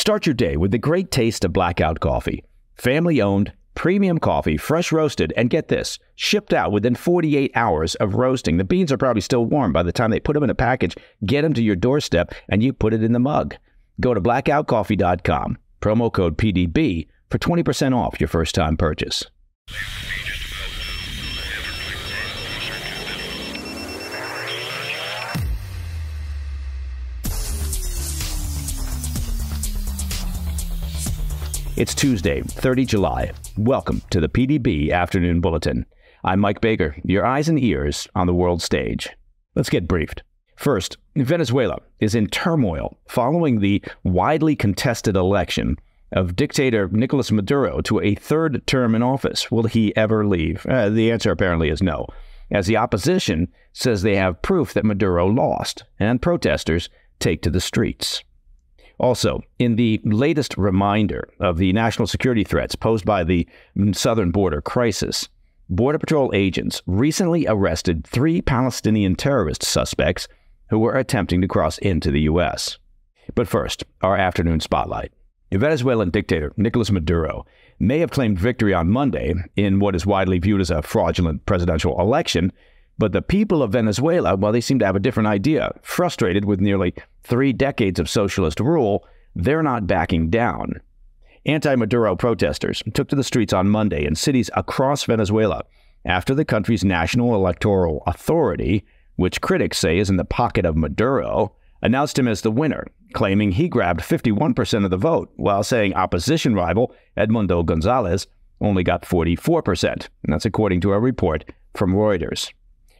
Start your day with the great taste of Blackout Coffee. Family-owned, premium coffee, fresh roasted, and get this, shipped out within 48 hours of roasting. The beans are probably still warm by the time they put them in a package, get them to your doorstep, and you put it in the mug. Go to blackoutcoffee.com, promo code PDB for 20% off your first-time purchase. It's Tuesday, 30 July. Welcome to the PDB Afternoon Bulletin. I'm Mike Baker, your eyes and ears on the world stage. Let's get briefed. First, Venezuela is in turmoil following the widely contested election of dictator Nicolás Maduro to a third term in office. Will he ever leave? The answer apparently is no, as the opposition says they have proof that Maduro lost, and protesters take to the streets. Also, in the latest reminder of the national security threats posed by the southern border crisis, Border Patrol agents recently arrested 3 Palestinian terrorist suspects who were attempting to cross into the U.S. But first, our afternoon spotlight. Venezuelan dictator Nicolás Maduro may have claimed victory on Monday in what is widely viewed as a fraudulent presidential election, but the people of Venezuela, well, they seem to have a different idea. Frustrated with nearly 3 decades of socialist rule, they're not backing down. Anti-Maduro protesters took to the streets on Monday in cities across Venezuela after the country's National Electoral Authority, which critics say is in the pocket of Maduro, announced him as the winner, claiming he grabbed 51% of the vote, while saying opposition rival Edmundo González only got 44%. And that's according to a report from Reuters.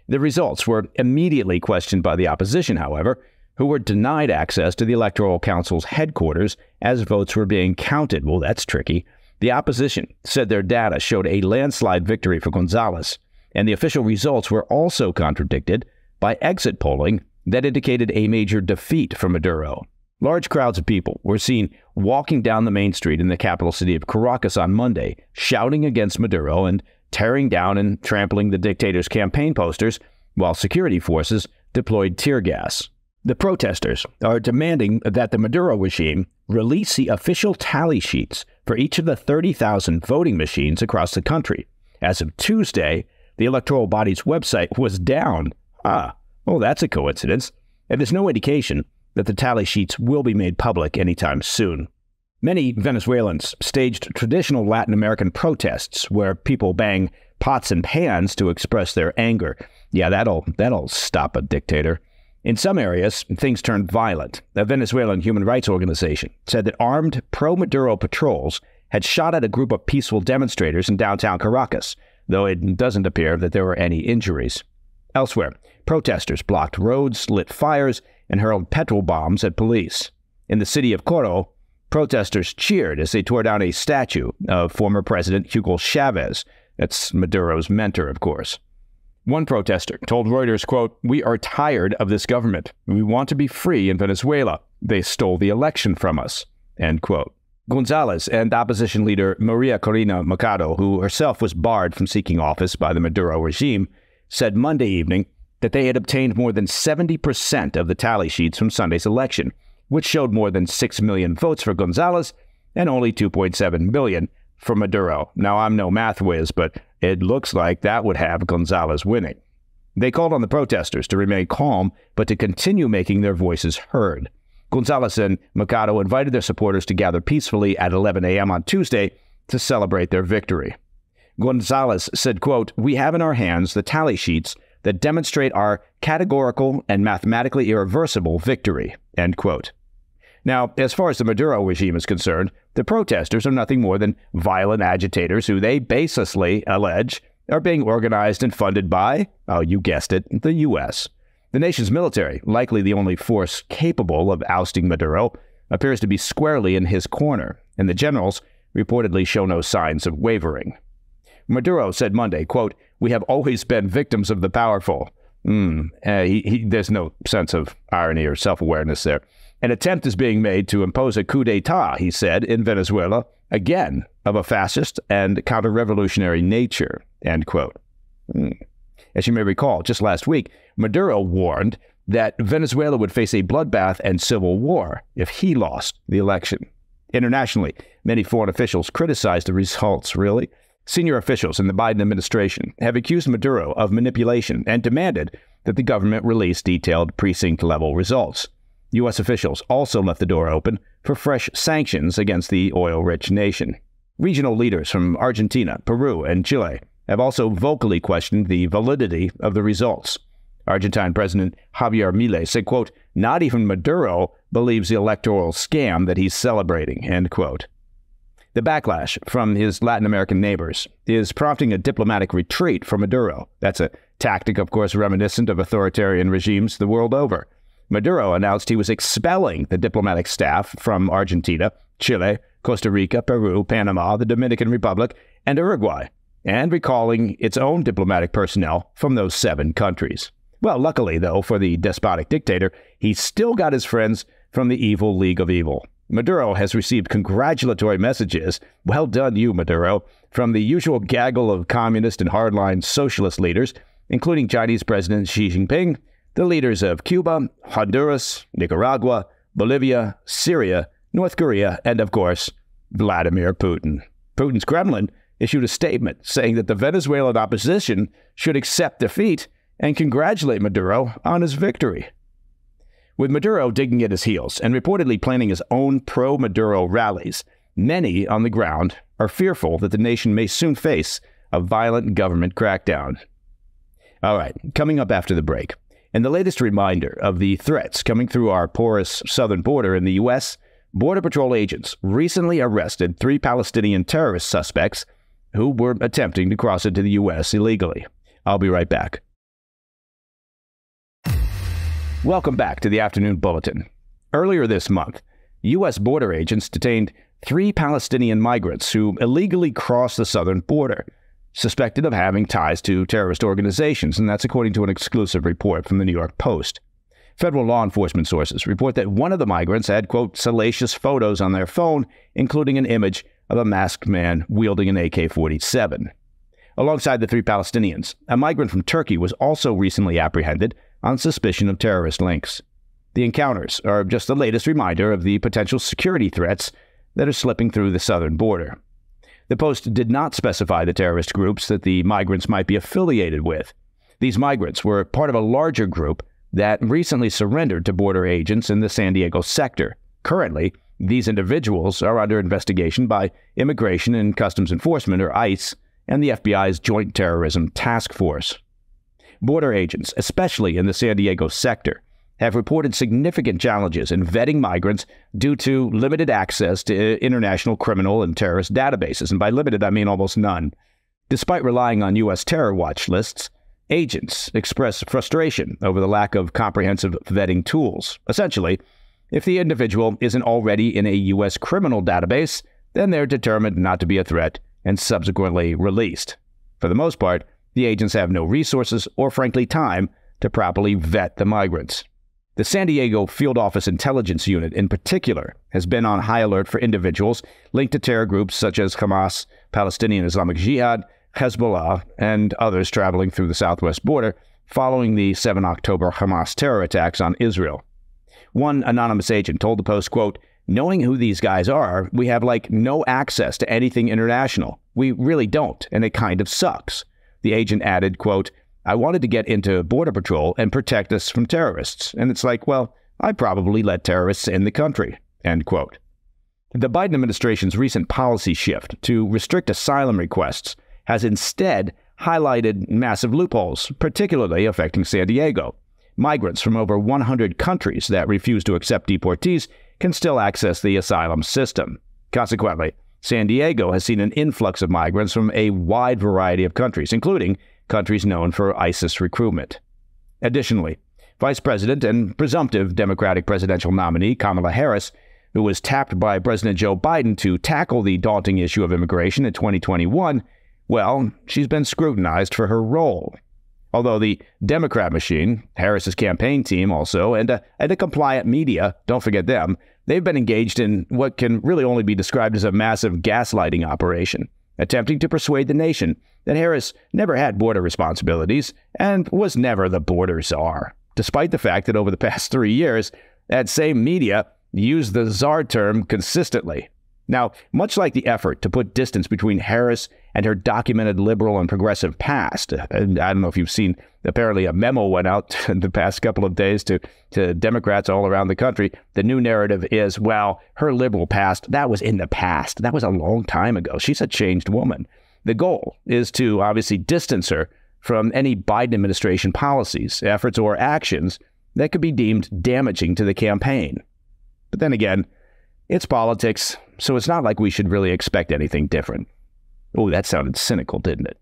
The results were immediately questioned by the opposition, however, who were denied access to the Electoral Council's headquarters as votes were being counted. Well, that's tricky. The opposition said their data showed a landslide victory for González, and the official results were also contradicted by exit polling that indicated a major defeat for Maduro. Large crowds of people were seen walking down the main street in the capital city of Caracas on Monday, shouting against Maduro and tearing down and trampling the dictator's campaign posters, while security forces deployed tear gas. The protesters are demanding that the Maduro regime release the official tally sheets for each of the 30,000 voting machines across the country. As of Tuesday, the electoral body's website was down. Well, that's a coincidence. And there's no indication that the tally sheets will be made public anytime soon. Many Venezuelans staged traditional Latin American protests where people bang pots and pans to express their anger. Yeah, that'll stop a dictator. In some areas, things turned violent. A Venezuelan human rights organization said that armed pro-Maduro patrols had shot at a group of peaceful demonstrators in downtown Caracas, though it doesn't appear that there were any injuries. Elsewhere, protesters blocked roads, lit fires, and hurled petrol bombs at police. In the city of Coro, protesters cheered as they tore down a statue of former President Hugo Chavez. That's Maduro's mentor, of course. One protester told Reuters, quote, "We are tired of this government. We want to be free in Venezuela. They stole the election from us," end quote. González and opposition leader Maria Corina Machado, who herself was barred from seeking office by the Maduro regime, said Monday evening that they had obtained more than 70% of the tally sheets from Sunday's election, which showed more than 6 million votes for González and only 2.7 million for Maduro. Now, I'm no math whiz, but it looks like that would have González winning. They called on the protesters to remain calm, but to continue making their voices heard. González and Machado invited their supporters to gather peacefully at 11 a.m. on Tuesday to celebrate their victory. González said, quote, "We have in our hands the tally sheets that demonstrate our categorical and mathematically irreversible victory," end quote. Now, as far as the Maduro regime is concerned, the protesters are nothing more than violent agitators who they baselessly allege are being organized and funded by, oh, you guessed it, the U.S. The nation's military, likely the only force capable of ousting Maduro, appears to be squarely in his corner, and the generals reportedly show no signs of wavering. Maduro said Monday, quote, "We have always been victims of the powerful." There's no sense of irony or self-awareness there. An attempt is being made to impose a coup d'etat, he said, in Venezuela, again, of a fascist and counter-revolutionary nature, end quote. As you may recall, just last week, Maduro warned that Venezuela would face a bloodbath and civil war if he lost the election. Internationally, many foreign officials criticized the results, really. Senior officials in the Biden administration have accused Maduro of manipulation and demanded that the government release detailed precinct-level results. U.S. officials also left the door open for fresh sanctions against the oil-rich nation. Regional leaders from Argentina, Peru, and Chile have also vocally questioned the validity of the results. Argentine President Javier Milei said, quote, "Not even Maduro believes the electoral scam that he's celebrating," end quote. The backlash from his Latin American neighbors is prompting a diplomatic retreat for Maduro. That's a tactic, of course, reminiscent of authoritarian regimes the world over. Maduro announced he was expelling the diplomatic staff from Argentina, Chile, Costa Rica, Peru, Panama, the Dominican Republic, and Uruguay, and recalling its own diplomatic personnel from those 7 countries. Well, luckily, though, for the despotic dictator, he's still got his friends from the evil League of Evil. Maduro has received congratulatory messages, "Well done you, Maduro," from the usual gaggle of communist and hardline socialist leaders, including Chinese President Xi Jinping, the leaders of Cuba, Honduras, Nicaragua, Bolivia, Syria, North Korea, and, of course, Vladimir Putin. Putin's Kremlin issued a statement saying that the Venezuelan opposition should accept defeat and congratulate Maduro on his victory. With Maduro digging at his heels and reportedly planning his own pro-Maduro rallies, many on the ground are fearful that the nation may soon face a violent government crackdown. All right, coming up after the break, and the latest reminder of the threats coming through our porous southern border in the U.S., Border Patrol agents recently arrested 3 Palestinian terrorist suspects who were attempting to cross into the U.S. illegally. I'll be right back. Welcome back to the Afternoon Bulletin. Earlier this month, U.S. border agents detained 3 Palestinian migrants who illegally crossed the southern border, suspected of having ties to terrorist organizations, and that's according to an exclusive report from the New York Post. Federal law enforcement sources report that one of the migrants had, quote, salacious photos on their phone, including an image of a masked man wielding an AK-47. Alongside the 3 Palestinians, a migrant from Turkey was also recently apprehended on suspicion of terrorist links. The encounters are just the latest reminder of the potential security threats that are slipping through the southern border. The Post did not specify the terrorist groups that the migrants might be affiliated with. These migrants were part of a larger group that recently surrendered to border agents in the San Diego sector. Currently, these individuals are under investigation by Immigration and Customs Enforcement, or ICE, and the FBI's Joint Terrorism Task Force. Border agents, especially in the San Diego sector, have reported significant challenges in vetting migrants due to limited access to international criminal and terrorist databases, and by limited I mean almost none. Despite relying on U.S. terror watch lists, agents express frustration over the lack of comprehensive vetting tools. Essentially, if the individual isn't already in a U.S. criminal database, then they're determined not to be a threat and subsequently released. For the most part, the agents have no resources or, frankly, time to properly vet the migrants. The San Diego Field Office Intelligence Unit, in particular, has been on high alert for individuals linked to terror groups such as Hamas, Palestinian Islamic Jihad, Hezbollah, and others traveling through the southwest border following the 7 October Hamas terror attacks on Israel. One anonymous agent told the Post, quote, "Knowing who these guys are, we have no access to anything international. We really don't, and it kind of sucks." The agent added, quote, "I wanted to get into Border Patrol and protect us from terrorists. And it's well, I probably let terrorists in the country," end quote. The Biden administration's recent policy shift to restrict asylum requests has instead highlighted massive loopholes, particularly affecting San Diego. Migrants from over 100 countries that refuse to accept deportees can still access the asylum system. Consequently, San Diego has seen an influx of migrants from a wide variety of countries, including countries known for ISIS recruitment. Additionally, Vice President and presumptive Democratic presidential nominee Kamala Harris, who was tapped by President Joe Biden to tackle the daunting issue of immigration in 2021, well, she's been scrutinized for her role. Although the Democrat machine, Harris's campaign team also, and a compliant media, don't forget them, they've been engaged in what can really only be described as a massive gaslighting operation, attempting to persuade the nation that Harris never had border responsibilities and was never the border czar, despite the fact that over the past 3 years, that same media used the czar term consistently. Now, much like the effort to put distance between Harris and her documented liberal and progressive past, and I don't know if you've seen, apparently a memo went out in the past couple of days to Democrats all around the country. The new narrative is, well, her liberal past, that was in the past. That was a long time ago. She's a changed woman. The goal is to obviously distance her from any Biden administration policies, efforts, or actions that could be deemed damaging to the campaign. But then again, it's politics, so it's not like we should really expect anything different. Oh, that sounded cynical, didn't it?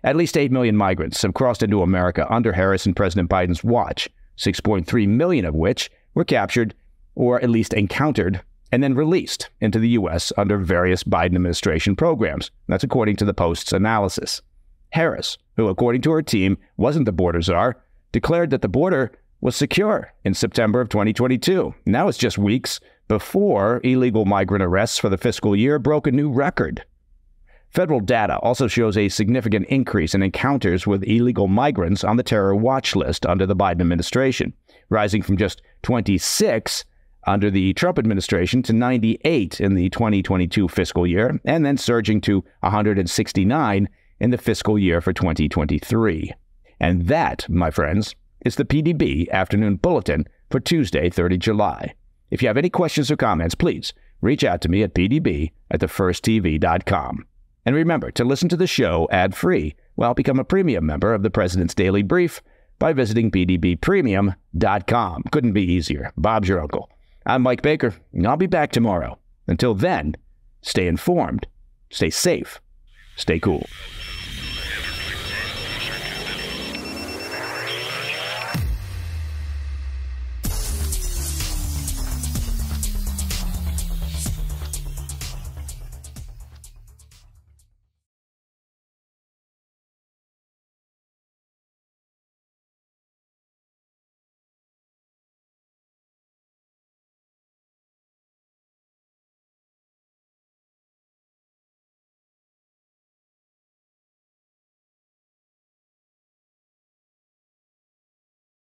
At least 8 million migrants have crossed into America under Harris and President Biden's watch, 6.3 million of which were captured or at least encountered and then released into the U.S. under various Biden administration programs. That's according to the Post's analysis. Harris, who according to her team wasn't the border czar, declared that the border was secure in September of 2022. Now it's just weeks before illegal migrant arrests for the fiscal year broke a new record. Federal data also shows a significant increase in encounters with illegal migrants on the terror watch list under the Biden administration, rising from just 26 under the Trump administration to 98 in the 2022 fiscal year, and then surging to 169 in the fiscal year for 2023. And that, my friends, is the PDB Afternoon Bulletin for Tuesday, 30 July. If you have any questions or comments, please reach out to me at pdb@thefirsttv.com. And remember to listen to the show ad-free. Well, become a premium member of the President's Daily Brief by visiting pdbpremium.com. Couldn't be easier. Bob's your uncle. I'm Mike Baker, and I'll be back tomorrow. Until then, stay informed, stay safe, stay cool.